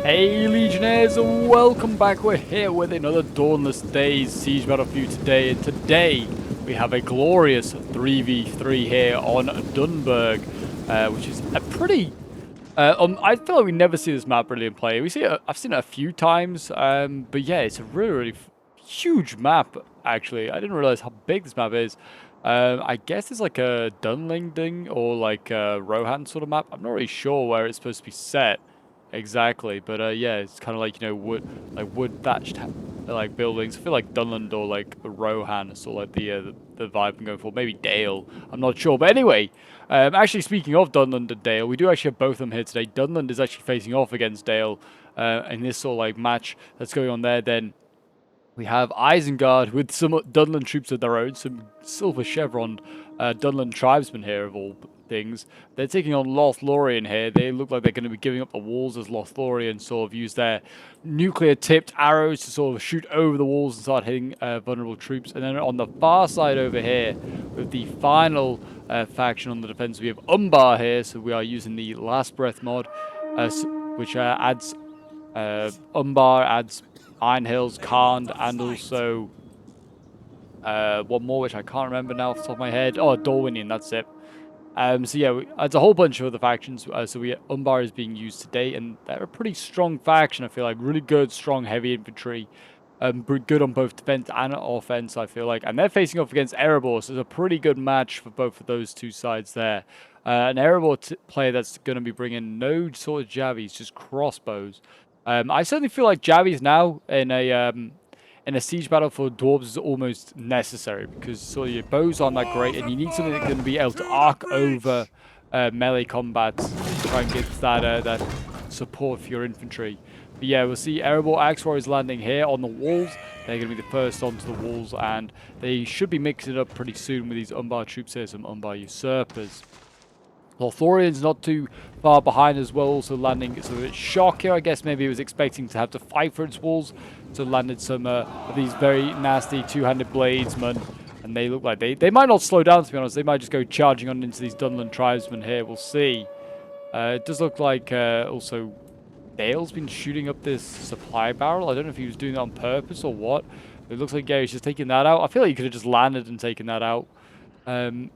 Hey Legionnaires, welcome back. We're here with another Dawnless Days siege battle for you today, and today we have a glorious 3v3 here on Dunberg, which is a pretty... I feel like we never see this map really in play. I've seen it a few times, but yeah, it's a really huge map, actually. I didn't realize how big this map is. I guess it's like a Dunland thing, or like a Rohan sort of map. I'm not really sure where it's supposed to be set. Exactly, but yeah, it's kind of like, you know, wood thatched like buildings. I feel like Dunland or like Rohan is sort of like the vibe I'm going for. Maybe Dale, I'm not sure. But anyway, actually speaking of Dunland and Dale, we do actually have both of them here today. Dunland is actually facing off against Dale in this sort of like match that's going on there. Then we have Isengard with some Dunland troops of their own, some silver chevron Dunland tribesmen here of all things. They're taking on Lothlorien here. They look like they're going to be giving up the walls as Lothlorien sort of use their nuclear-tipped arrows to sort of shoot over the walls and start hitting vulnerable troops. And then on the far side over here, with the final faction on the defense, we have Umbar here. So we are using the Last Breath mod, which adds Umbar, adds Iron Hills, Karnd, and also one more which I can't remember now off the top of my head. Oh, Dorwinian, that's it. So yeah, it's a whole bunch of other factions. Umbar is being used today, and they're a pretty strong faction. I feel like really good, strong, heavy infantry. Good on both defense and offense, I feel like. And they're facing off against Erebor, so it's a pretty good match for both of those two sides there. An Erebor player that's going to be bringing no sort of javies, just crossbows. I certainly feel like javies now in a siege battle for dwarves is almost necessary, because sort of your bows aren't that great, and you need something that's going to be able to arc over melee combat to try and get that support for your infantry. But yeah, we'll see Erebor Axe Warriors landing here on the walls. They're going to be the first onto the walls, and they should be mixing it up pretty soon with these Umbar troops here, some Umbar usurpers. Lothlorien's not too far behind as well, also landing sort of shock here. I guess maybe it was expecting to have to fight for its walls, so landed some of these very nasty two-handed bladesmen, and they look like they might not slow down, to be honest. They might just go charging on into these Dunland tribesmen here. We'll see. It does look like also Dale's been shooting up this supply barrel. I don't know if he was doing that on purpose or what. It looks like Gary's just taking that out. I feel like he could have just landed and taken that out.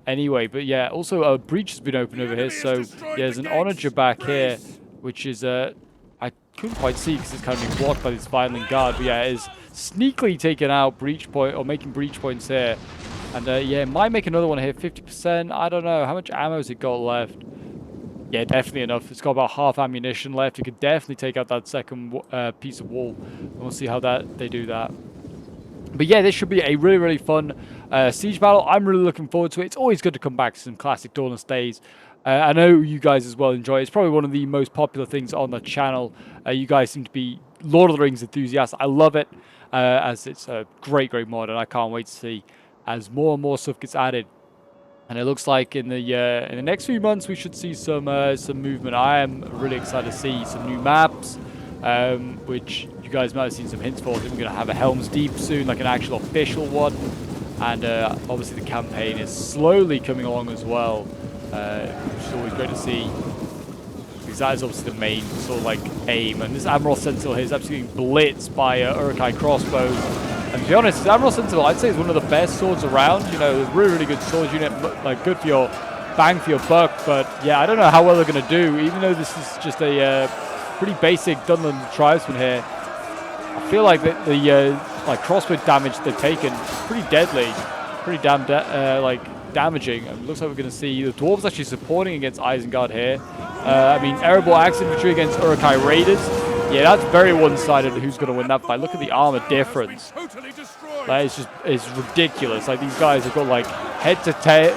Anyway, but yeah, also a breach has been opened over here, so yeah, there's an onager back here, which is I couldn't quite see because it's kind of being blocked by this violent guard, but yeah, it is sneakily taking out breach point, or making breach points here, and yeah, it might make another one here. 50%, I don't know how much ammo has it got left. Yeah, definitely enough. It's got about half ammunition left. It could definitely take out that second piece of wall, and we'll see how they do that. But yeah, this should be a really fun siege battle. I'm really looking forward to it. It's always good to come back to some classic Dawnless Days. I know you guys as well enjoy it. It's probably one of the most popular things on the channel. You guys seem to be Lord of the Rings enthusiasts. I love it, as it's a great mod, and I can't wait to see as more and more stuff gets added. And it looks like in the next few months we should see some movement. I am really excited to see some new maps, which you guys might have seen some hints for. I think we're going to have a Helm's Deep soon, like an actual official one. And obviously the campaign is slowly coming along as well, which is always great to see, because that is obviously the main sort of like aim. And this Admiral Sentinel here is absolutely blitzed by Uruk-hai crossbows. And to be honest, this Admiral Sentinel, I'd say, is one of the best swords around. You know, really good sword unit, like good for your bang for your buck. But yeah, I don't know how well they're going to do, even though this is just a pretty basic Dunland tribesman here. I feel like the crossbow damage they've taken is pretty deadly, pretty damn damaging. And it looks like we're going to see the dwarves actually supporting against Isengard here. I mean, Erebor Axe Infantry against Uruk-hai Raiders. Yeah, that's very one-sided. Who's going to win that fight? Look at the armor difference. That is it's ridiculous. Like, these guys have got like head to toe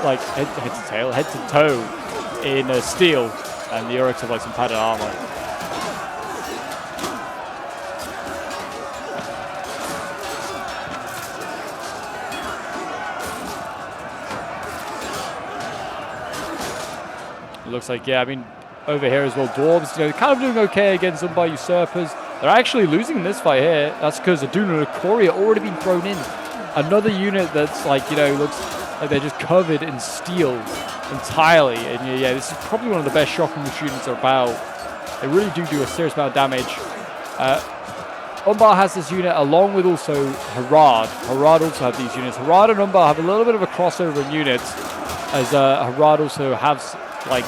in steel, and the Uruks have like some padded armor. Looks like, yeah, I mean, over here as well, dwarves, you know, kind of doing okay against Umbar usurpers. They're actually losing in this fight here. That's because the Dunland Courier already been thrown in. Another unit that's like, you know, looks like they're just covered in steel entirely. And yeah, this is probably one of the best shocking units about. They really do a serious amount of damage. Umbar has this unit along with also Harad. Harad also have these units. Harad and Umbar have a little bit of a crossover in units, as Harad also has like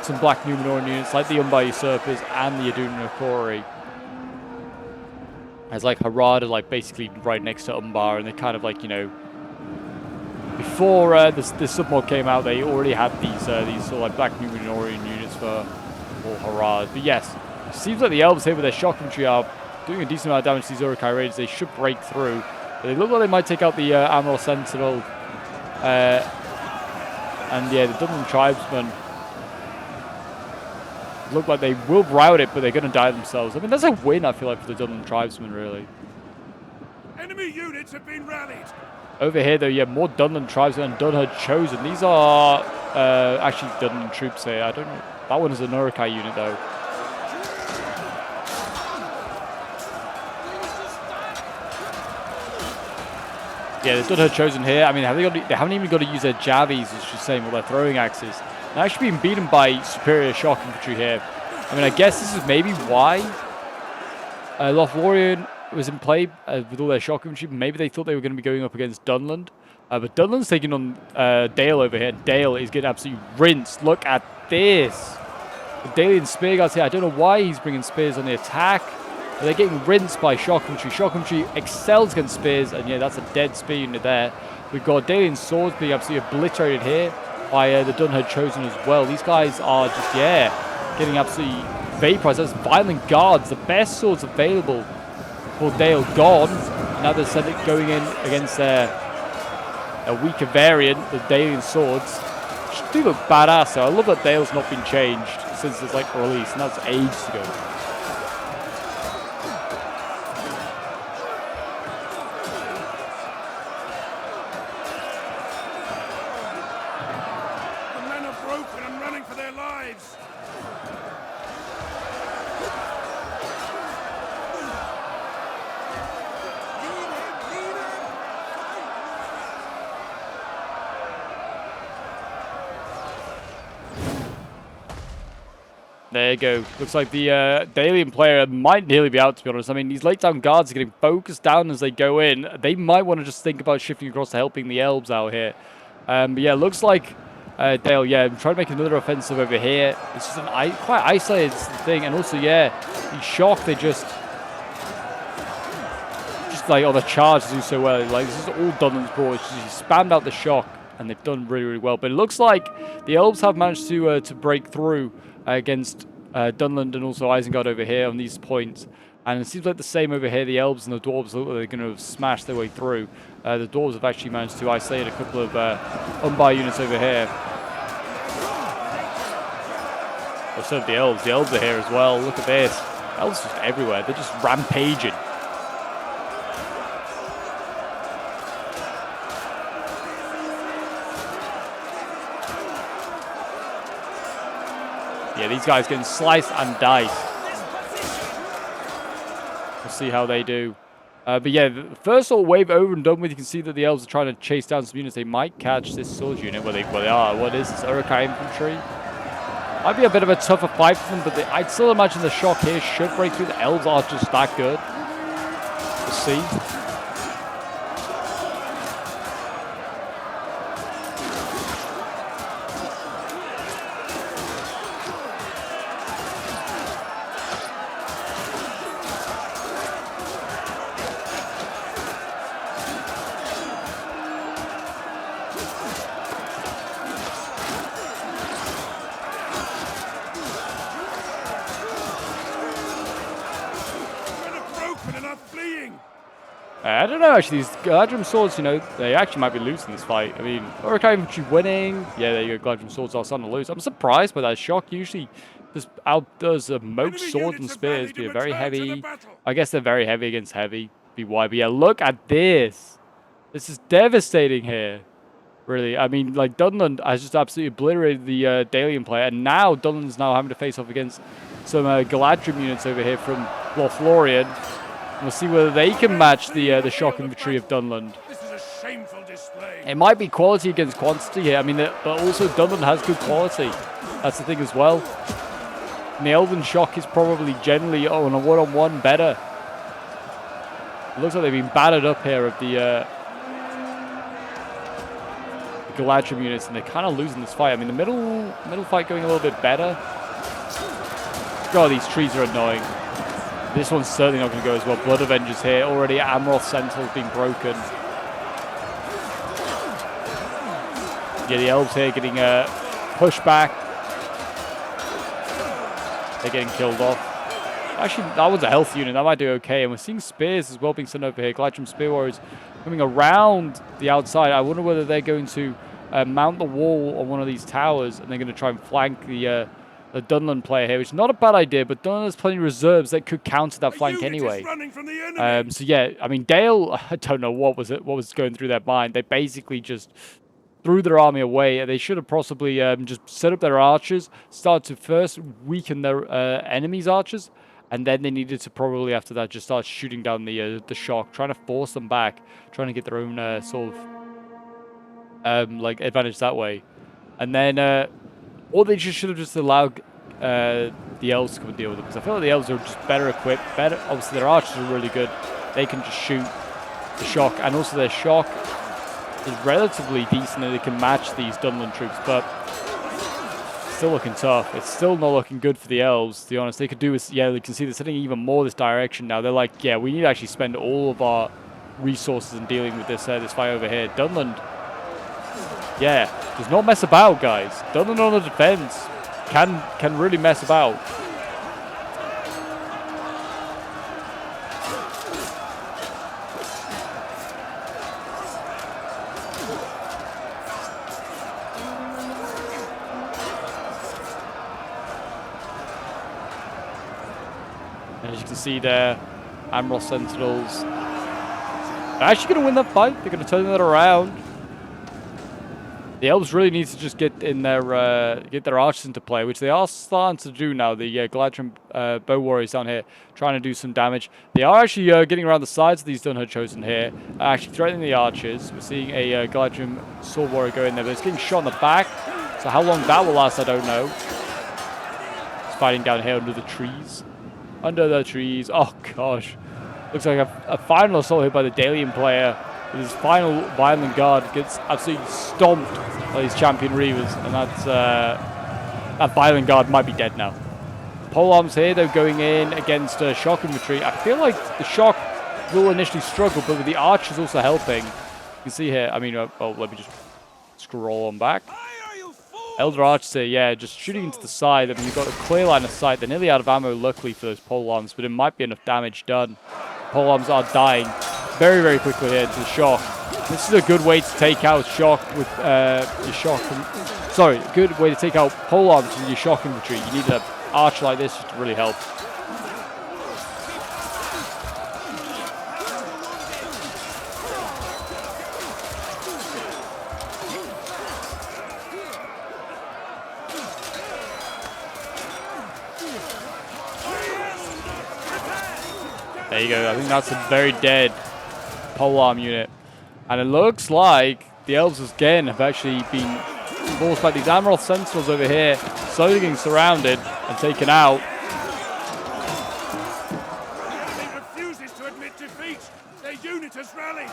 some Black Numenorean units like the Umbar Usurpers and the Aduna Nakori. As like Harad are like basically right next to Umbar, and they're kind of like, you know, before this submod came out, they already had these sort of like Black Numenorean units for Harad. But yes, it seems like the elves here with their shock infantry are doing a decent amount of damage to these Uruk-hai raiders. They should break through. But they look like they might take out the Admiral Sentinel. And yeah, the Dunland tribesmen look like they will rout it, but they're going to die themselves. I mean, that's a win, I feel like, for the Dunland tribesmen, really. Enemy units have been rallied. Over here, though, yeah, more Dunland tribesmen and Dunland chosen. These are actually Dunland troops here. I don't know. That one is an Uruk-hai unit, though. Yeah, the Dunland chosen here. I mean, they haven't even got to use their javies, as you're saying, or their throwing axes. They're actually being beaten by superior shock infantry here. I mean, I guess this is maybe why Lothlorien was in play with all their shock infantry. Maybe they thought they were going to be going up against Dunland. But Dunland's taking on Dale over here. Dale is getting absolutely rinsed. Look at this. The Dalian spear guards here. I don't know why he's bringing spears on the attack. But they're getting rinsed by shock infantry. Shock infantry excels against spears. And yeah, that's a dead spear unit there. We've got Dalian swords being absolutely obliterated here by the Dunland chosen as well. These guys are just, yeah, getting absolutely vaporized. That's violent guards. The best swords available for Dale gone. Now they're going in against a weaker variant, the Dalian swords. Which do look badass, though. I love that Dale's not been changed since it's like released, and that's ages ago. The men are broken and running for their lives. There you go. Looks like the Dalian player might nearly be out, to be honest. I mean, these late down guards are getting focused down as they go in. They might want to just think about shifting across to helping the elves out here. But yeah, looks like Dale, yeah, trying to make another offensive over here. It's just an quite isolated thing. And also, yeah, the shock, they just like on the charge do so well. Like, this is all Dunland's brought. It's just spammed out the shock, and they've done really, really well. But it looks like the elves have managed to break through against Dunland and also Isengard over here on these points. And it seems like the same over here. The elves and the dwarves look like they're going to smash their way through. The dwarves have actually managed to isolate a couple of Umbar units over here. Well, so have the elves. The elves are here as well. Look at this. Elves just everywhere. They're just rampaging. Yeah, these guys getting sliced and diced. We'll see how they do. But yeah, the first sort of wave over and done with. You can see that the elves are trying to chase down some units. They might catch this sword unit where they are. What is this? Uruk-hai infantry? Might be a bit of a tougher fight for them, but I'd still imagine the shock here should break through. The elves are just that good. We'll see. I don't know, actually, these Galadrim swords, you know, they actually might be losing this fight. I mean, Uruk-hai infantry winning. Yeah, there you go, Galadrim swords are starting to lose. I'm surprised by that. Shock usually just outdoes most swords and spears. Be a very heavy. I guess they're very heavy against heavy. BY. But yeah, look at this. This is devastating here. Really. I mean, like, Dunland has just absolutely obliterated the Dalian player. And now Dunland's now having to face off against some Galadrim units over here from Lothlorien. We'll see whether they can match the shock infantry of Dunland. This is a shameful display. It might be quality against quantity here. I mean, but also Dunland has good quality. That's the thing as well. And the Elven Shock is probably generally on a one-on-one better. It looks like they've been battered up here of the Galadrim units, and they're kind of losing this fight. I mean, the middle fight going a little bit better. God, these trees are annoying. This one's certainly not going to go as well. Blood Avengers here. Already Amroth Sentinel's been broken. Yeah, the elves here getting pushed back. They're getting killed off. Actually, that was a health unit. That might do okay. And we're seeing spears as well being sent over here. Galadrim Spear Warriors coming around the outside. I wonder whether they're going to mount the wall on one of these towers, and they're going to try and flank the Dunland player here, which is not a bad idea, but Dunland has plenty of reserves that could counter that flank anyway. So yeah, I mean, Dale, I don't know what was going through their mind. They basically just threw their army away. They should have possibly just set up their archers, start to first weaken their enemies' archers, and then they needed to probably after that just start shooting down the shock, trying to force them back, trying to get their own sort of like advantage that way. And then or they just should have just allowed the elves to come and deal with them, because I feel like the elves are just better equipped, obviously their archers are really good. They can just shoot the shock, and also their shock is relatively decent and they can match these Dunland troops, but still looking tough. It's still not looking good for the elves, to be honest. They could do is, yeah, they can see they're sitting even more this direction now. They're like, yeah, we need to actually spend all of our resources in dealing with this this fight over here. Dunland, yeah, does not mess about, guys. Dunland on the defense can really mess about. And as you can see there, Amroth Sentinels are actually going to win that fight. They're going to turn that around. The elves really need to just get in their get their archers into play, which they are starting to do now. The Galadrim bow warriors down here trying to do some damage. They are actually getting around the sides of these Dunland Chosen here, actually threatening the archers. We're seeing a Galadrim sword warrior go in there, but it's getting shot in the back. So how long that will last, I don't know. It's fighting down here under the trees. Under the trees. Oh gosh, looks like a final assault here by the Dalian player. With his final Violent Guard gets absolutely stomped by these Champion Reavers, and that's that Violent Guard might be dead now. Polearms here, though, going in against Shock Infantry. I feel like the Shock will initially struggle, but with the Archers also helping. You can see here, I mean, oh, let me just scroll on back. Elder Archers here, yeah, just shooting into the side. I mean, you've got a clear line of sight. They're nearly out of ammo, luckily, for those Polearms, but it might be enough damage done. Polearms are dying very, very quickly here to the Shock. This is a good way to take out Shock with your Shock. Sorry, good way to take out Polearms with your Shock Infantry. You need an archer like this just to really help. There you go. I think that's a very dead polearm unit. And it looks like the elves again have actually been forced by these Amroth Sentinels over here, slowly getting surrounded and taken out. He refuses to admit defeat. Their unit has rallied.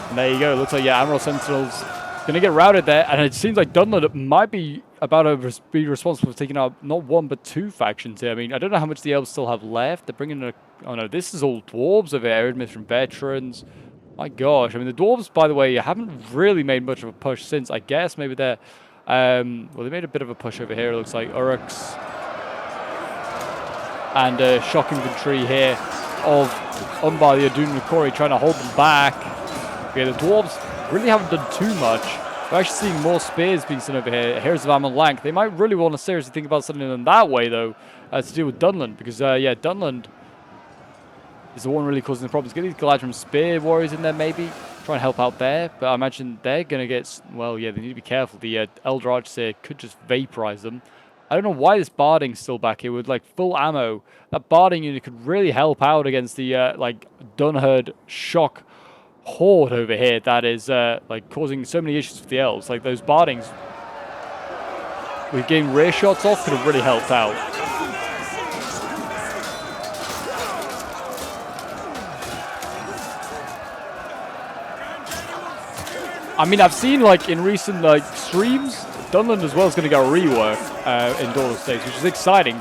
And there you go. It looks like, yeah, Amroth Sentinels going to get routed there. And it seems like Dunland might be about to be responsible for taking out not one but two factions here. I mean, I don't know how much the elves still have left. They're bringing in a... Oh no, this is all dwarves over here. Arid from veterans. My gosh. I mean, the dwarves, by the way, haven't really made much of a push since. I guess maybe they're... well, they made a bit of a push over here. It looks like Uruks and Shock Infantry here of Umbar, the Adun Nakori, trying to hold them back. Yeah, the dwarves really haven't done too much. We're actually seeing more spears being sent over here. Heroes of Amon Lank. They might really want to seriously think about sending them that way, though, to deal with Dunland. Because, yeah, Dunland is the one really causing the problems. Get these Galadrim Spear Warriors in there, maybe. Try and help out there. But I imagine they're going to get... Well, yeah, they need to be careful. The Elder Archers here could just vaporize them. I don't know why this Barding's still back here with, like, full ammo. That Barding unit could really help out against the, like, Dunherd Shock horde over here that is like causing so many issues for the elves. Like those bardings with getting rear shots off could have really helped out. I mean, I've seen like in recent like streams, Dunland as well is going to get a rework in Dawnless Days, which is exciting,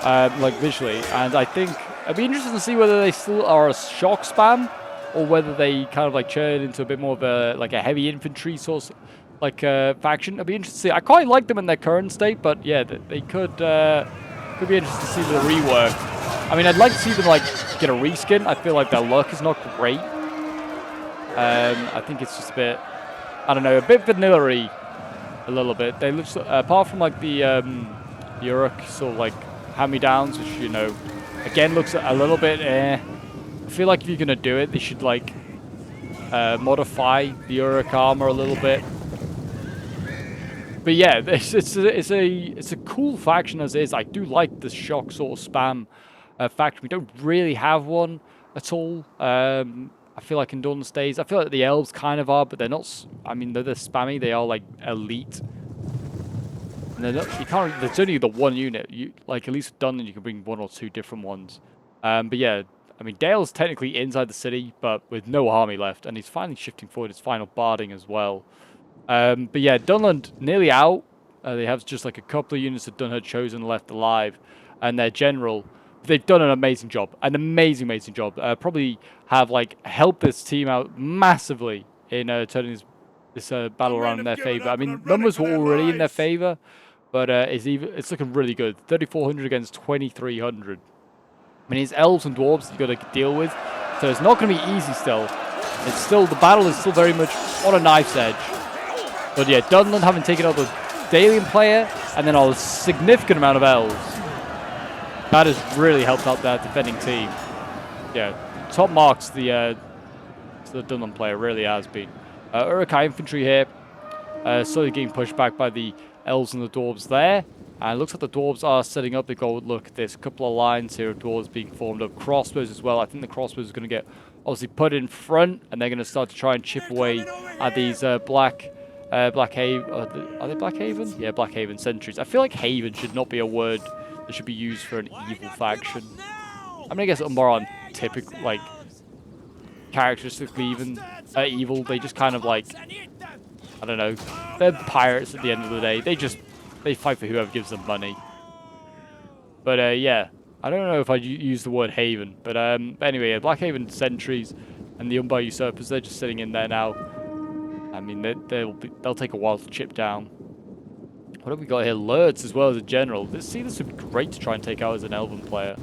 like visually. And I think I'd be interested to see whether they still are a shock spam, or whether they kind of like churn into a bit more of a like a heavy infantry source like faction. I'd be interested to see. I quite like them in their current state, but yeah, they could be interested to see the rework. I mean, I'd like to see them like get a reskin. I feel like their luck is not great. I think it's just a bit, I don't know, a bit vanilla-y, a little bit. They look, apart from like the Uruk sort of like hand-me-downs, which, you know, again looks a little bit I feel like if you're gonna do it, they should like modify the Uruk armor a little bit. But yeah, it's a cool faction as is. I do like the shock sort of spam faction. We don't really have one at all. I feel like in Dawnless Days, I feel like the elves kind of are, but they're not. I mean, they're spammy. They are like elite. And they're not, you can't. There's only the one unit. You like at least with Dunland, you can bring one or two different ones. But yeah, I mean, Dale's technically inside the city, but with no army left, and he's finally shifting forward his final barding as well. But yeah, Dunland nearly out. They have just like a couple of units that Dunn had chosen left alive, and their general. They've done an amazing job, amazing job. Probably have like helped this team out massively in turning this battle around in their favor. I mean, numbers were already in their favor, but it's looking really good. 3,400 against 2,300. I mean, it's elves and dwarves you've got to deal with, so it's not going to be easy. Still, the battle is still very much on a knife's edge. But yeah, Dunland having taken out the Dalian player and then a significant amount of elves. That has really helped out that defending team. Yeah, top marks the Dunland player really has been. Uruk-hai infantry here, slowly getting pushed back by the elves and the dwarves there. And it looks like the dwarves are setting up. They go, look at this, a couple of lines here of dwarves being formed up. Crossbows as well. I think the crossbows are going to get obviously put in front, and they're going to start to try and chip away at these Blackhaven. Are they Blackhaven? Yeah, Blackhaven sentries. I feel like Haven should not be a word that should be used for an evil faction. I mean, I guess Umbar aren't typical, like, characteristically even evil. They just kind of like, I don't know, they're pirates at the end of the day. They fight for whoever gives them money. But yeah, I don't know if I'd use the word Haven. But anyway, yeah, Blackhaven sentries and the Umbar usurpers, they're just sitting in there now. I mean, they'll take a while to chip down. What have we got here? Lurtz as well as a general. This would be great to try and take out as an elven player.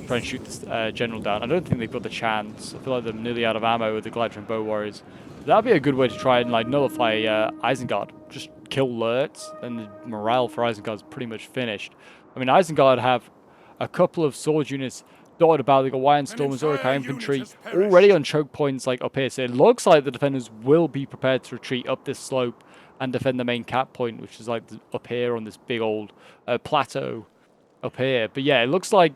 Try and shoot this general down. I don't think they've got the chance. I feel like they're nearly out of ammo with the Gladron Bow Warriors. That'd be a good way to try and like nullify Isengard. Just kill Lurtz, and the morale for Isengard's pretty much finished. I mean, Isengard have a couple of sword units dotted about. They've got Iron Stormers, Uruk-hai infantry already on choke points like up here. So it looks like the defenders will be prepared to retreat up this slope and defend the main cap point, which is like up here on this big old plateau up here. But yeah, it looks like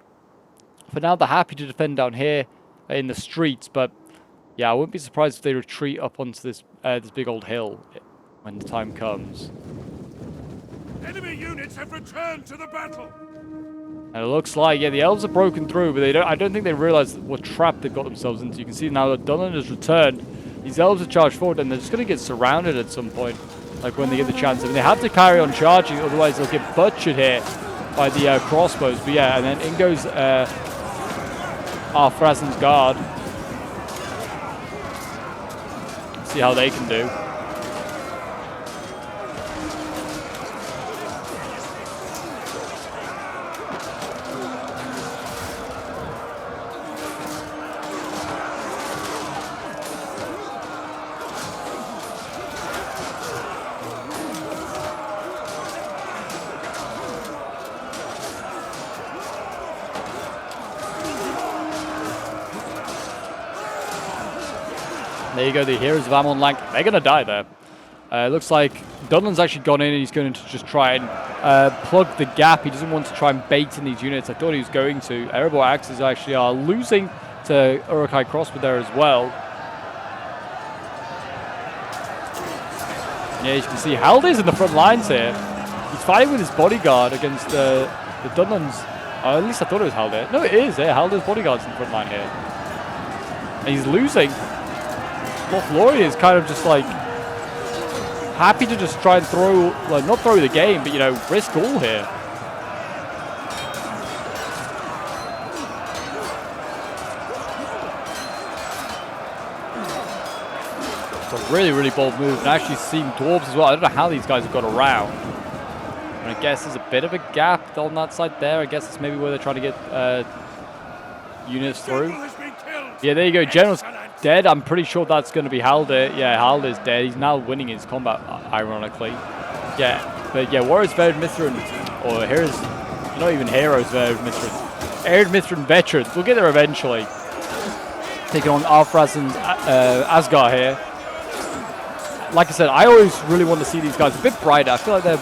for now they're happy to defend down here in the streets. But yeah, I wouldn't be surprised if they retreat up onto this this big old hill when the time comes. Enemy units have returned to the battle. And it looks like, yeah, the elves are broken through, but I don't think they realize what trap they've got themselves into. You can see now that Dunland has returned. These elves are charged forward, and they're just going to get surrounded at some point, like when they get the chance. I mean, they have to carry on charging, otherwise they'll get butchered here by the crossbows. But yeah, and then in goes Frazen's guard. See how they can do. There you go, the Heroes of Amon Lank. They're going to die there. Looks like Dunland's actually gone in and he's going to just try and plug the gap. He doesn't want to try and bait in these units. I thought he was going to. Erebor Axes actually are losing to Uruk-hai Crossbow there as well. Yeah, as you can see, Haldir's in the front lines here. He's fighting with his bodyguard against the Dunlands. At least I thought it was Haldir. No, it is. Yeah, Haldir's bodyguard's in the front line here. And he's losing. Lothlorien is kind of just like happy to just try and throw, like not throw the game, but you know, risk all here. It's a really, really bold move. And actually seen dwarves as well. I don't know how these guys have got around. And I guess there's a bit of a gap on that side there. I guess it's maybe where they're trying to get units through. Yeah, there you go. General's dead. I'm pretty sure that's going to be Haldir. Yeah, Haldir's dead. He's now winning his combat, ironically. Yeah, but yeah, Warriors Veteran Mithrin, or here's not even Heroes Veteran Mithrin. Aired Mithrin Veterans. We'll get there eventually. Taking on Alfrazen's Asgard here. Like I said, I always really want to see these guys a bit brighter. I feel like their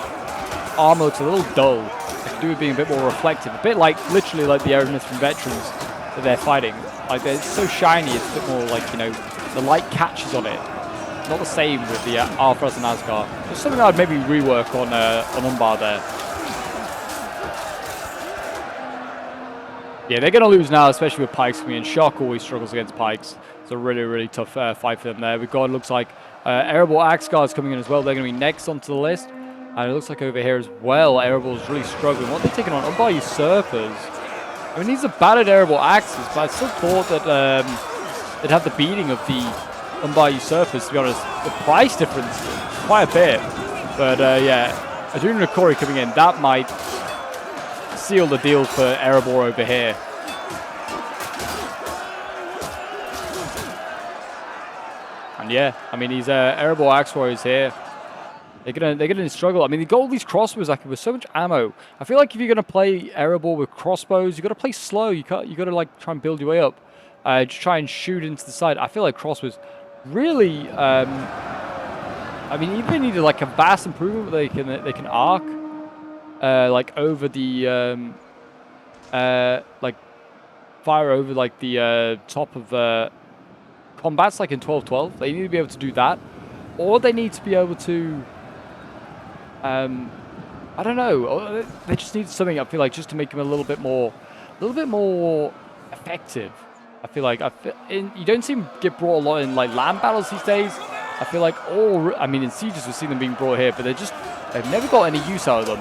armor looks a little dull. They could do with being a bit more reflective. A bit like, literally like the Aired Mithrin Veterans that they're fighting. Like, they're so shiny, it's a bit more like, you know, the light catches on it. Not the same with the Alfraz and Asgard. There's something I'd maybe rework on Umbar there. Yeah, they're going to lose now, especially with Pikes coming in. Shock always struggles against Pikes. It's a really, really tough fight for them there. We've got, it looks like, Erebor Axguard's coming in as well. They're going to be next onto the list. And it looks like over here as well, Erebor's really struggling. What are they taking on? Umbar Usurpers. I mean, these are battered Erebor axes, but I still thought that they'd have the beating of the Umbar Usurpers, to be honest. The price difference, quite a bit. But yeah, Aduna Nakori coming in, that might seal the deal for Erebor over here. And yeah, I mean, these Erebor Axe Warriors here, they're gonna struggle. I mean, they got all these crossbows like with so much ammo. I feel like if you're gonna play Erebor with crossbows, you got to play slow. You got to like try and build your way up. Just try and shoot into the side. I feel like crossbows really. I mean, even needed like a vast improvement. They can arc like over the like fire over like the top of combats like in 12-12. They need to be able to do that, or they need to be able to. I don't know. They just need something. I feel like just to make them a little bit more effective. I feel like you don't seem to get brought a lot in like land battles these days. I feel like I mean, in sieges we've seen them being brought here, but they've never got any use out of them.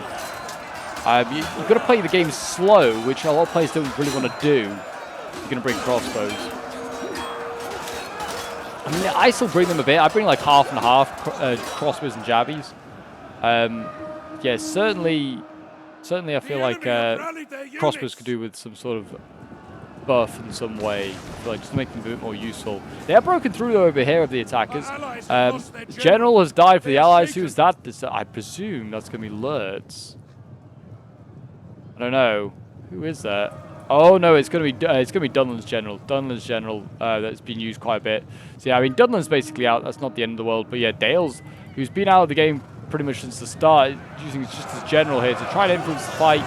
You've got to play the game slow, which a lot of players don't really want to do. You're going to bring crossbows. I mean, I still bring them a bit. I bring like half and half crossbows and jabbies. Yeah, certainly I feel like crossbows could do with some sort of buff in some way, like just to make them a bit more useful. They are broken through over here of the attackers. General has died for the allies. Who is that? I presume that's going to be Lurtz. I don't know. Who is that? Oh no, it's going to be Dunland's general. Dunland's general that's been used quite a bit. So yeah, I mean Dunland's basically out. That's not the end of the world. But yeah, Dale's, who's been out of the game pretty much since the start, using just his general here to try and influence the fight,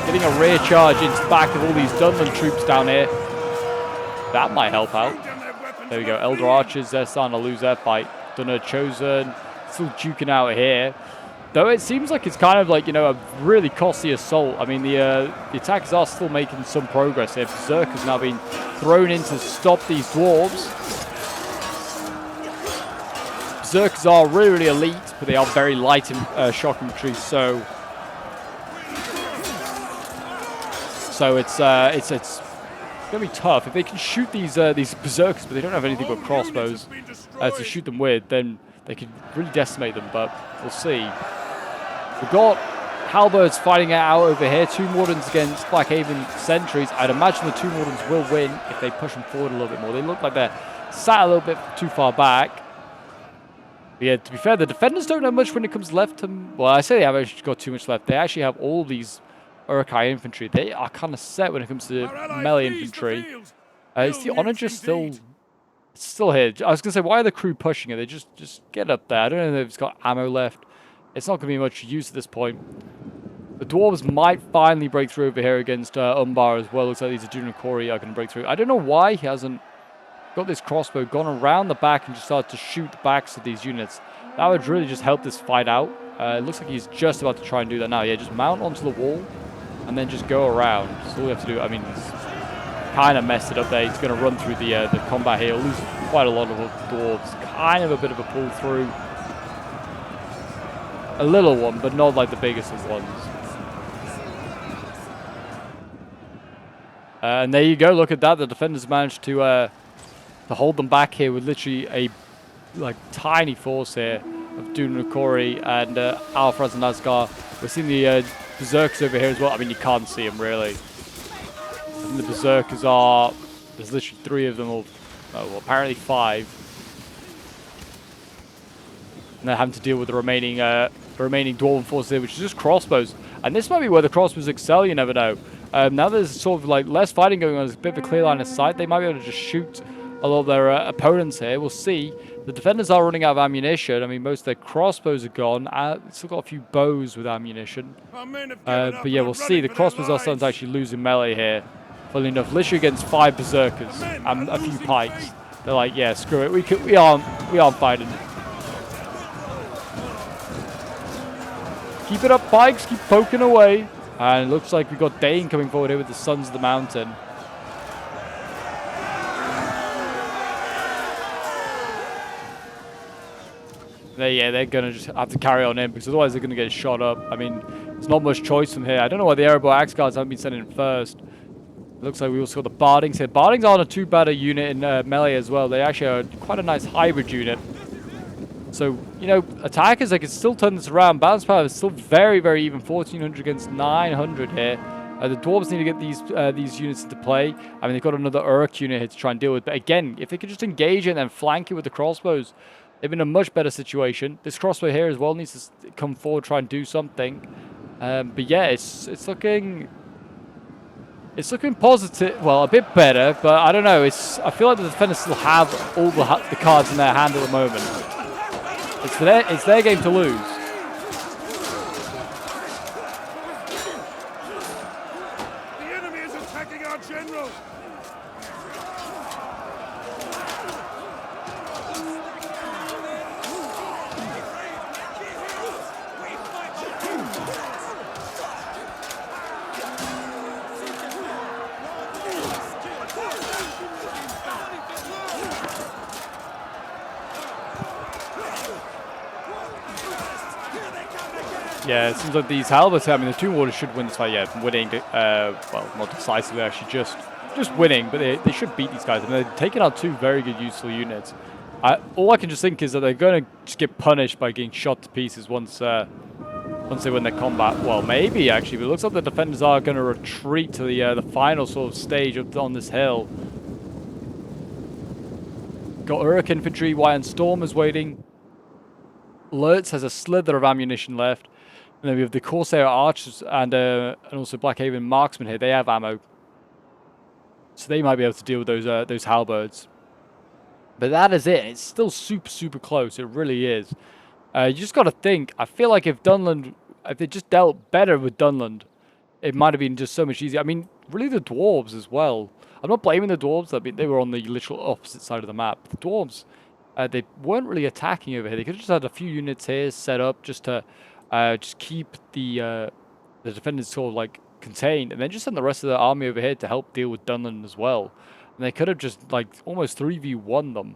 getting a rear charge into the back of all these Dunland troops down here. That might help out. There we go. Elder Archers, they're starting to lose their fight. Dunner Chosen still duking out here. Though it seems like it's kind of like, you know, a really costly assault. I mean, the attackers are still making some progress here. Berserker's now been thrown in to stop these dwarves. Berserkers are really, really elite, but they are very light in shock infantry, so it's gonna be tough. If they can shoot these berserkers, but they don't have anything but crossbows to shoot them with, then they could really decimate them. But we'll see. We've got Halberds fighting it out over here. 2 Mordants against Blackhaven sentries. I'd imagine the 2 Mordants will win if they push them forward a little bit more. They look like they're sat a little bit too far back. But yeah, to be fair, the defenders don't have much when it comes left to them. Well, I say they have actually got too much left. They actually have all these Uruk-hai infantry. They are kind of set when it comes to melee infantry. Is the Onager still here? I was going to say, why are the crew pushing it? They just get up there. I don't know if it's got ammo left. It's not going to be much use at this point. The dwarves might finally break through over here against Umbar as well. Looks like these Aduna Nakori are going to break through. I don't know why he hasn't got this crossbow, gone around the back and just started to shoot the backs of these units. That would really just help this fight out. It looks like he's just about to try and do that now. Yeah, just mount onto the wall and then just go around. That's all we have to do. I mean, he's kind of messed it up there. He's going to run through the combat here. He'll lose quite a lot of dwarves. Kind of a bit of a pull through. A little one, but not like the biggest of ones. And there you go. Look at that. The defenders managed to hold them back here with literally a tiny force here of Dunland and Alfred and Asgard. We're seeing the berserkers over here as well. I mean, you can't see them really. And the berserkers are, there's literally 3 of them, or well, apparently 5. And they're having to deal with the remaining dwarven forces here, which is just crossbows. And this might be where the crossbows excel, you never know. Now there's sort of like less fighting going on, there's a bit of a clear line of sight. They might be able to just shoot a lot of their opponents here. We'll see. The defenders are running out of ammunition. I mean, most of their crossbows are gone. Still got a few bows with ammunition. But yeah, we'll see. The crossbows are starting to actually lose in melee here. Funnily enough, literally against 5 berserkers and a few pikes. They're like, yeah, screw it. We aren't fighting. Keep it up, pikes. Keep poking away. And it looks like we've got Dane coming forward here with the Sons of the Mountain. They're going to just have to carry on in because otherwise they're going to get shot up. I mean, there's not much choice from here. I don't know why the Airbow Axe Guards haven't been sent in first. It looks like we also got the Bardings here. Bardings aren't a too bad a unit in melee as well. They actually are quite a nice hybrid unit. So, you know, attackers, they can still turn this around. Balance power is still very, very even. 1,400 against 900 here. The dwarves need to get these units into play. I mean, they've got another Uruk unit here to try and deal with. But again, if they could just engage it and then flank it with the crossbows, they've been in a much better situation. This crossbow here as well needs to come forward, try and do something. But yeah, it's looking positive. Well, a bit better, but I don't know. I feel like the defenders still have all the cards in their hand at the moment. It's their game to lose. The enemy is attacking our general. Yeah, it seems like these halberds, I mean, the Tomb Warders should win this fight. Yeah, winning, well, not decisively, actually, just winning, but they should beat these guys. I mean, they're taking out 2 very good, useful units. All I can just think is that they're going to just get punished by getting shot to pieces once they win their combat. Well, maybe, actually, but it looks like the defenders are going to retreat to the final sort of stage on this hill. Got Uruk infantry, Wyand Storm is waiting. Lurtz has a slither of ammunition left. And then we have the Corsair Archers and also Blackhaven Marksmen here. They have ammo. So they might be able to deal with those halberds. But that is it. It's still super, super close. It really is. You just got to think. I feel like if they just dealt better with Dunland, it might have been just so much easier. I mean, really the dwarves as well. I'm not blaming the dwarves. I mean, they were on the literal opposite side of the map. The dwarves, they weren't really attacking over here. They could have just had a few units here set up just to just keep the defenders sort of like contained, and then just send the rest of the army over here to help deal with Dunland as well. And they could have just like almost 3v1 them,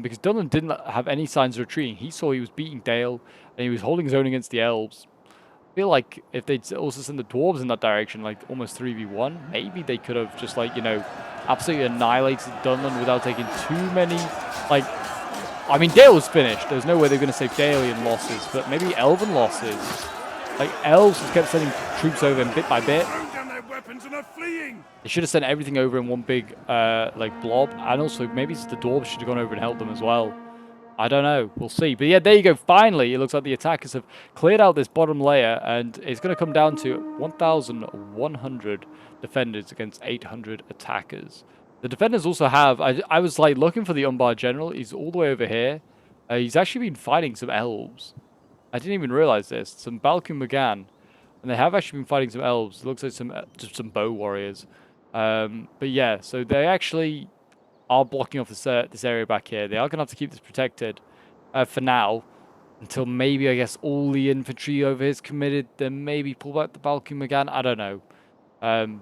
because Dunland didn't have any signs of retreating. He saw he was beating Dale, and he was holding his own against the elves. I feel like if they'd also send the dwarves in that direction, like almost 3v1, maybe they could have just like, you know, absolutely annihilated Dunland without taking too many, like, I mean, Dale was finished. There's no way they're going to save Dalian losses, but maybe Elven losses. Like, elves just kept sending troops over and bit by bit. They should have sent everything over in one big, like, blob. And also, maybe the dwarves should have gone over and helped them as well. I don't know. We'll see. But yeah, there you go. Finally, it looks like the attackers have cleared out this bottom layer, and it's going to come down to 1,100 defenders against 800 attackers. The defenders also have, I was like looking for the Umbar General. He's all the way over here. He's actually been fighting some elves. I didn't even realize this. Some Balkan Magan. And they have actually been fighting some elves. It looks like just some bow warriors. But yeah, so they actually are blocking off this area back here. They are going to have to keep this protected for now. until maybe, I guess, all the infantry over here is committed. Then maybe pull back the Balkan again. I don't know. I mean,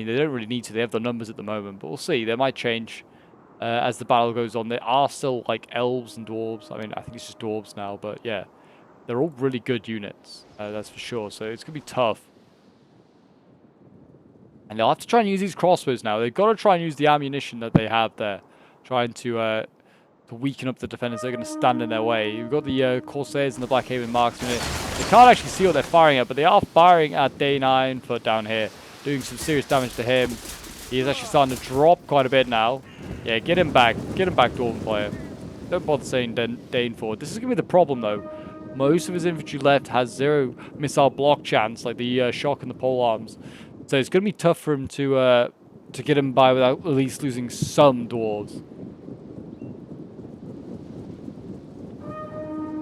they don't really need to. They have the numbers at the moment, but we'll see. They might change as the battle goes on. There are still, like, elves and dwarves. I mean, I think it's just dwarves now, but yeah. They're all really good units, that's for sure. So it's going to be tough. And they'll have to try and use these crossbows now. They've got to try and use the ammunition that they have there. Trying to weaken up the defenders. They're going to stand in their way. You've got the Corsairs and the Blackhaven marksmen. They can't actually see what they're firing at, but they are firing at Dane Ironfoot down here. Doing some serious damage to him. He is actually starting to drop quite a bit now. Yeah, get him back. Get him back, Dwarven player. Don't bother saying Dane forward. This is going to be the problem, though. Most of his infantry left has 0 missile block chance, like the shock and the pole arms. So it's going to be tough for him to get him by without at least losing some dwarves.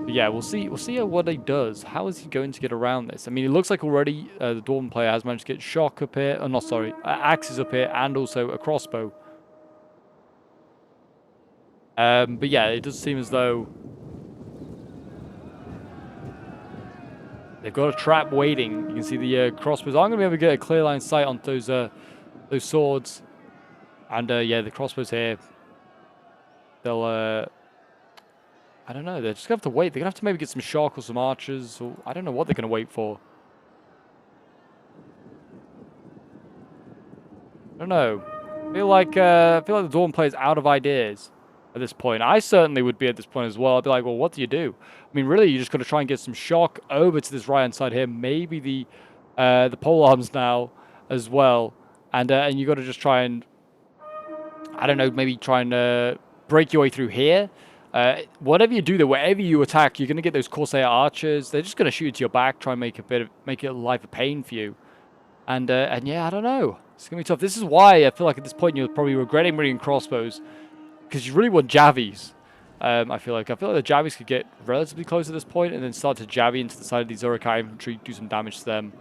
But yeah, we'll see what he does. How is he going to get around this? I mean, it looks like already the Dwarven player has managed to get shock up here. Oh, no, sorry, axes up here, and also a crossbow. But yeah, it does seem as though they've got a trap waiting. You can see the crossbows. I'm going to be able to get a clear line sight on those swords. And yeah, the crossbows here. They'll, I don't know. They're just going to have to wait. They're going to have to maybe get some shock or some archers. Or I don't know what they're going to wait for. I don't know. I feel like the Dawn player's out of ideas at this point. I certainly would be at this point as well. I'd be like, well, what do you do? I mean, really, you just got to try and get some shock over to this right-hand side here. Maybe the pole arms now as well. And you got to just try and, I don't know, maybe try and break your way through here. Whatever you do there, wherever you attack, you're going to get those Corsair archers. They're just going to shoot into your back, try and make it a life of pain for you. And yeah, I don't know. It's going to be tough. This is why I feel like at this point you're probably regretting bringing crossbows. Because you really want javies. I feel like the javies could get relatively close at this point and then start to javy into the side of these Urukai infantry, do some damage to them.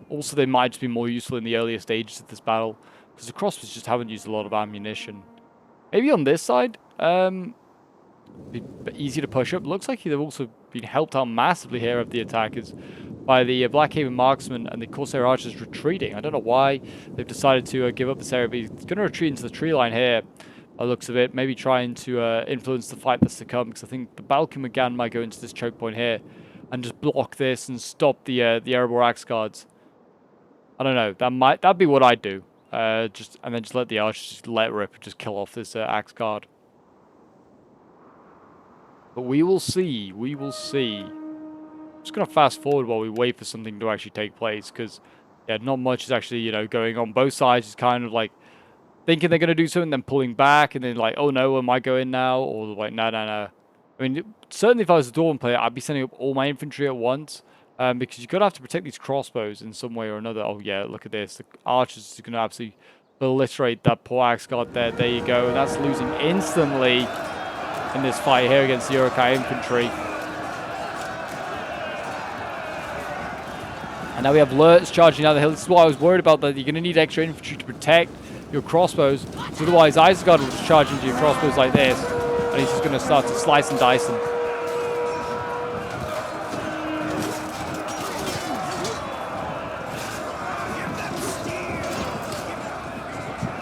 Also, they might just be more useful in the earlier stages of this battle because the crossbows just haven't used a lot of ammunition. Maybe on this side, be easy to push up. Looks like they've also been helped out massively here of the attackers by the Blackhaven marksmen and the Corsair archers retreating. I don't know why they've decided to give up this area, but he's going to retreat into the tree line here. Looks of it, maybe trying to influence the fight that's to come, because I think the Balkan McGann might go into this choke point here and just block this and stop the Erebor Axe Guards. I don't know. That'd be what I'd do. And then just let the archers just let rip and just kill off this Axe Guard. But we will see. We will see. I'm just gonna fast forward while we wait for something to actually take place, because yeah, not much is actually going on. Both sides is kind of like thinking they're going to do something, then pulling back, and then like, oh no, am I going now? Or like, no. I mean, certainly if I was a Dawn player, I'd be sending up all my infantry at once, because you're going to have to protect these crossbows in some way or another. Oh yeah, look at this. The archers are going to absolutely obliterate that poor Axe Guard there. There you go. And that's losing instantly in this fight here against the Urukai infantry. And now we have Lurtz charging down the hill. This is what I was worried about, that you're going to need extra infantry to protect your crossbows. So otherwise, Isengard will just charge into your crossbows like this, and he's just going to start to slice and dice them.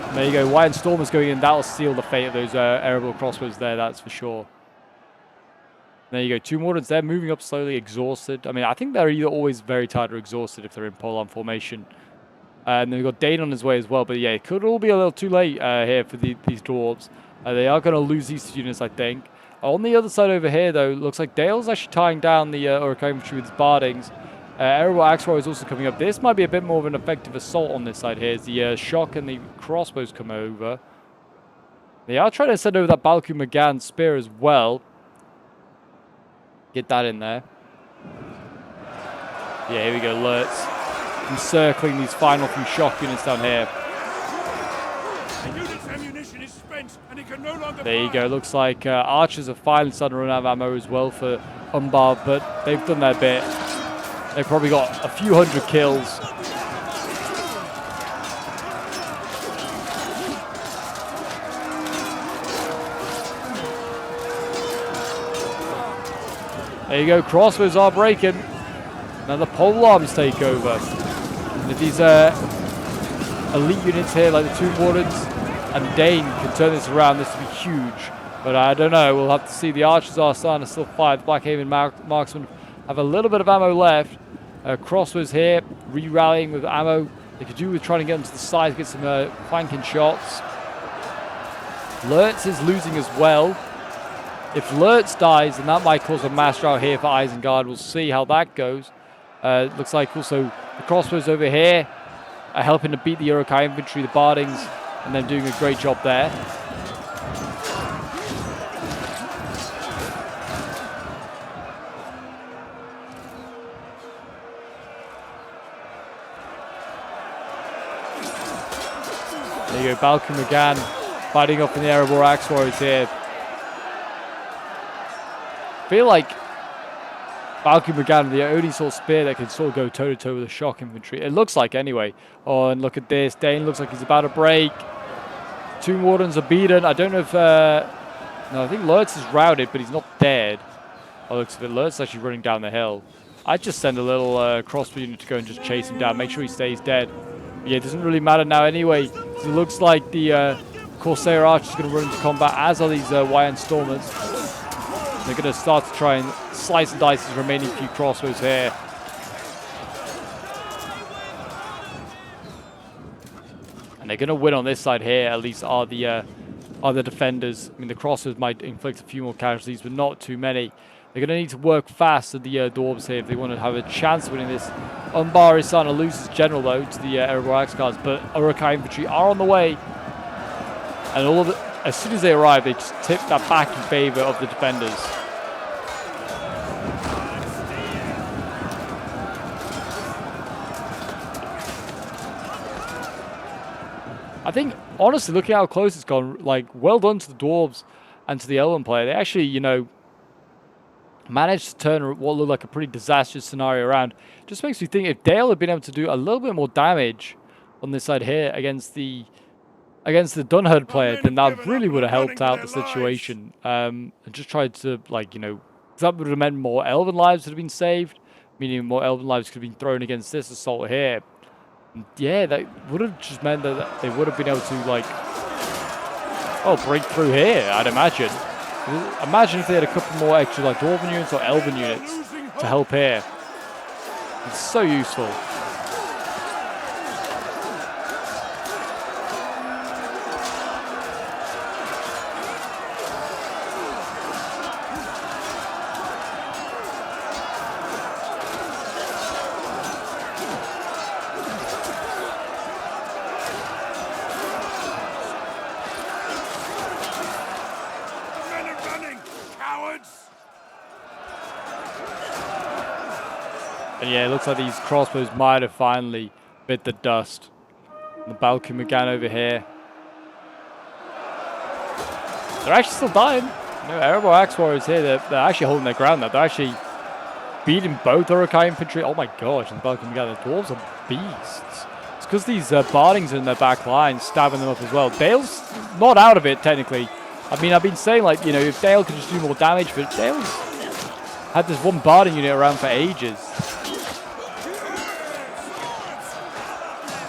And there you go. White and Stormers going in. That'll seal the fate of those Erebor crossbows there, that's for sure. There you go. 2 Mordants there, moving up slowly, exhausted. I mean, I think they're either always very tired or exhausted if they're in pole-arm formation. And then we've got Dane on his way as well. But yeah, it could all be a little too late here for these dwarves. They are going to lose these units, I think. On the other side over here, though, looks like Dale's actually tying down the Urukai infantry with his bardings. Erebor Axe Warrior is also coming up. This might be a bit more of an effective assault on this side here as the shock and the crossbows come over. They are trying to send over that Balku McGann spear as well. Get that in there. Yeah, here we go, Lurtz. Encircling these final few shock units down here. The unit's ammunition is spent, and it can no longer There you go. Looks like archers are finally starting to run out of ammo as well for Umbar, but they've done their bit. They've probably got a few hundred kills. There you go, crossbows are breaking. Now the pole arms take over. And if these elite units here, like the Tomb Wardens and Dane, can turn this around, this would be huge. But I don't know, we'll have to see. The archers are starting to still fire. The Blackhaven marksmen have a little bit of ammo left. Crossbows here, re-rallying with ammo. They could do with trying to get them to the side to get some flanking shots. Lurtz is losing as well. If Lurtz dies, then that might cause a mass drought here for Isengard. We'll see how that goes. Looks like also the crossbows over here are helping to beat the Urukai infantry, the Bardings, and then doing a great job there. There you go, Balkan McGann fighting up in the Erebor Axe Warriors here. I feel like Balkan McGann, the only sort of spear that can sort of go toe-to-toe with the shock infantry. It looks like anyway. Oh, and look at this. Dane looks like he's about to break. Tomb Wardens are beaten. I don't know if... no, I think Lurtz is routed, but he's not dead. Oh, looks of it. Lurtz is actually running down the hill. I'd just send a little crossbow unit to go and just chase him down. Make sure he stays dead. Yeah, it doesn't really matter now anyway. It looks like the Corsair Archer is going to run into combat, as are these YN Stormers. They're going to start to try and slice and dice his remaining few crossbows here. And they're going to win on this side here, at least are the defenders. I mean, the crossbows might inflict a few more casualties, but not too many. They're going to need to work fast at the dwarves here if they want to have a chance of winning this. Umbar is starting to lose his general, though, to the Erebor Axe Guards, but Urukai infantry are on the way. And all of it, as soon as they arrive, they just tip that back in favor of the defenders. I think, honestly, looking at how close it's gone, like, well done to the dwarves and to the Elven player. They actually, you know, managed to turn what looked like a pretty disastrous scenario around. Just makes me think if Dale had been able to do a little bit more damage on this side here against the Dunland player, then that really would have helped out the situation. And just tried to, like, you know, that would have meant more Elven lives would have been saved, meaning more Elven lives could have been thrown against this assault here. And yeah, that would have just meant that they would have been able to, like, oh, break through here, I'd imagine. Imagine if they had a couple more extra, like, Dwarven units or Elven units to help here. It's so useful. And yeah, it looks like these crossbows might have finally bit the dust. And the Balkan McGann over here. They're actually still dying. No, Erebor Axe Warriors here, they're actually holding their ground now. They're actually beating both Urukai infantry. Oh my gosh, and the Balkan McGann, the dwarves are beasts. It's because these Bardings are in their back line, stabbing them up as well. Dale's not out of it, technically. I mean, I've been saying, like, you know, if Dale could just do more damage, but Dale's had this one Barding unit around for ages.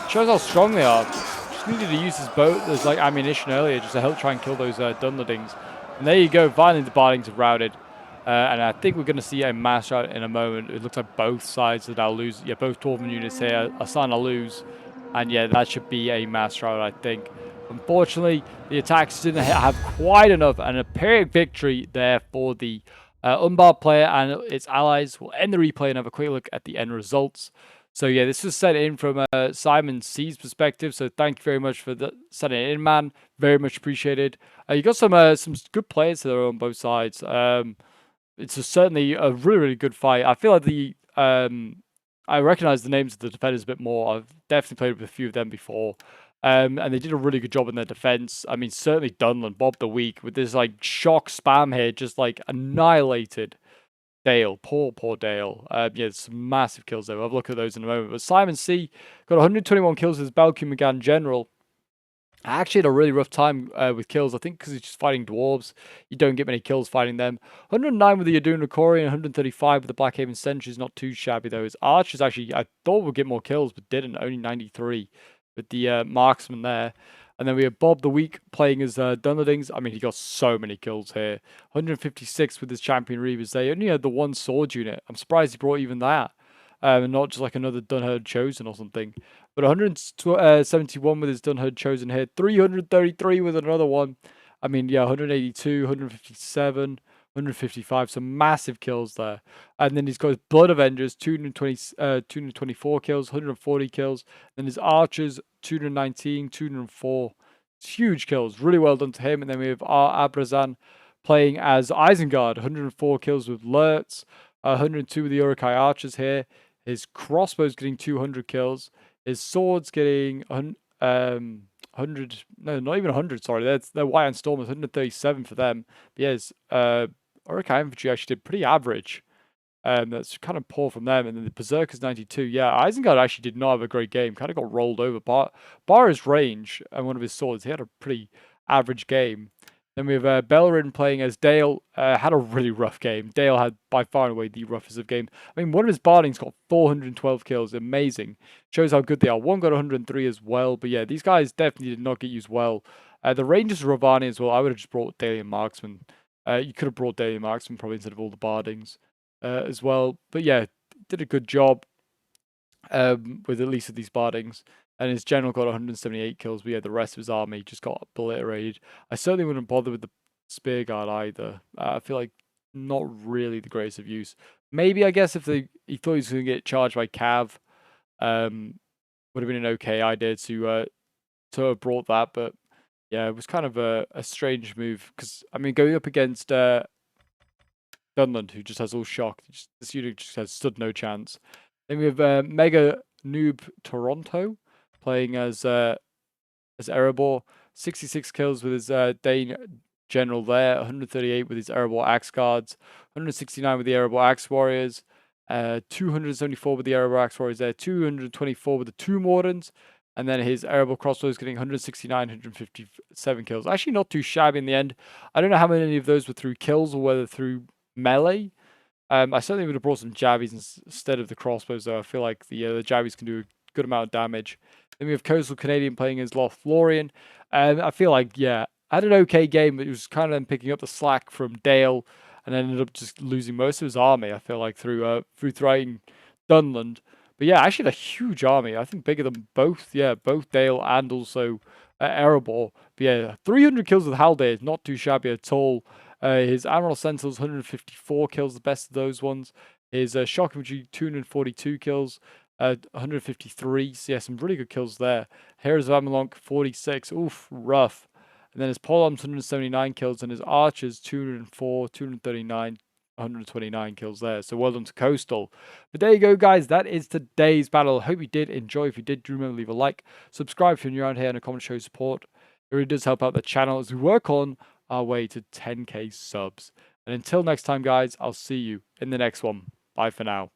Shows how strong they are. Just needed to use his boat as, like, ammunition earlier just to help try and kill those Dunlandings. And there you go, finally the Bardings have routed. And I think we're going to see a mass rout in a moment. It looks like both sides that I'll lose. Yeah, both Dwarven units here are starting to lose. And yeah, that should be a mass rout, I think. Unfortunately, the attacks didn't have quite enough. And a Pyrrhic victory there for the Umbar player and its allies. We'll end the replay and have a quick look at the end results. So yeah, this was sent in from Simon C's perspective. So thank you very much for sending it in, man. Very much appreciated. You got some good players there on both sides. It's certainly a really, really good fight. I feel like I recognize the names of the defenders a bit more. I've definitely played with a few of them before. And they did a really good job in their defense. I mean, certainly Dunland, Bob the Weak, with this, like, shock spam here, just, like, annihilated Dale. Poor Dale. Yeah, some massive kills there. We'll have a look at those in a moment. But Simon C got 121 kills with his Balkan McGann general. I actually had a really rough time with kills. I think because he's just fighting dwarves, you don't get many kills fighting them. 109 with the Aduna Corey and 135 with the Blackhaven Sentry is not too shabby though. His archers actually, I thought would get more kills, but didn't. Only 93 with the marksman there. And then we have Bob the Weak playing as Dunlandings. I mean, he got so many kills here. 156 with his Champion Reavers. They only had the one sword unit. I'm surprised he brought even that. And not just like another Dunherd Chosen or something. But 171 with his Dunherd Chosen here. 333 with another one. I mean, yeah, 182, 157, 155. Some massive kills there. And then he's got his Blood Avengers, 224 kills, 140 kills. Then his Archers, 219, 204. It's huge kills. Really well done to him. And then we have our Abrazan playing as Isengard, 104 kills with Lurtz, 102 with the Urukai Archers here. His crossbow's getting 200 kills. His sword's getting 100. No, not even 100. Sorry, that's the White and Stormers, 137 for them. But yeah, his Urukai infantry actually did pretty average. That's kind of poor from them. And then the Berserker's 92. Yeah, Isengard actually did not have a great game. Kind of got rolled over. Bar his range and one of his swords, he had a pretty average game. Then we have Bellerin playing as Dale. Had a really rough game. Dale had by far and away the roughest of games. I mean, one of his Bardings got 412 kills. Amazing. Shows how good they are. One got 103 as well. But yeah, these guys definitely did not get used well. The Rangers are Ravani as well. I would have just brought Dalian Marksman. You could have brought Dalian Marksman probably instead of all the Bardings as well. But yeah, did a good job with at least of these Bardings. And his general got 178 kills, but yeah, the rest of his army just got obliterated. I certainly wouldn't bother with the Spear Guard either. I feel like not really the greatest of use. Maybe, I guess, if he thought he was going to get charged by Cav, would have been an okay idea to have brought that. But yeah, it was kind of a strange move. Because, I mean, going up against Dunland, who just has all shock, this unit just has stood no chance. Then we have Mega Noob Toronto playing as Erebor, 66 kills with his Dane general there, 138 with his Erebor Axe Guards, 169 with the Erebor Axe Warriors, 274 with the Erebor Axe Warriors there, 224 with the Tomb Wardens, and then his Erebor Crossbows getting 169, 157 kills. Actually not too shabby in the end. I don't know how many of those were through kills or whether through melee. I certainly would have brought some Jabbies instead of the crossbows, though. I feel like the Jabbies can do a good amount of damage. Then we have Coastal Canadian playing as Lothlorien. I feel like, yeah, I had an okay game, but it was kind of then picking up the slack from Dale and ended up just losing most of his army, I feel like, through throwing Dunland. But yeah, actually, a huge army. I think bigger than both Dale and also Erebor. But yeah, 300 kills with Haldir is not too shabby at all. His Admiral Sentinels, 154 kills, the best of those ones. His Shock Infantry, 242 kills, 153. So yeah, some really good kills there. Heroes of Amalonk, 46. Oof, rough. And then his Polearms, 179 kills, and his Archers, 204, 239, 129 kills there. So well done to Coastal. But there you go, guys. That is today's battle. I hope you did enjoy. If you did, do remember to leave a like. Subscribe if you're new around here, and a comment show support. It really does help out the channel as we work on our way to 10k subs. And until next time, guys, I'll see you in the next one. Bye for now.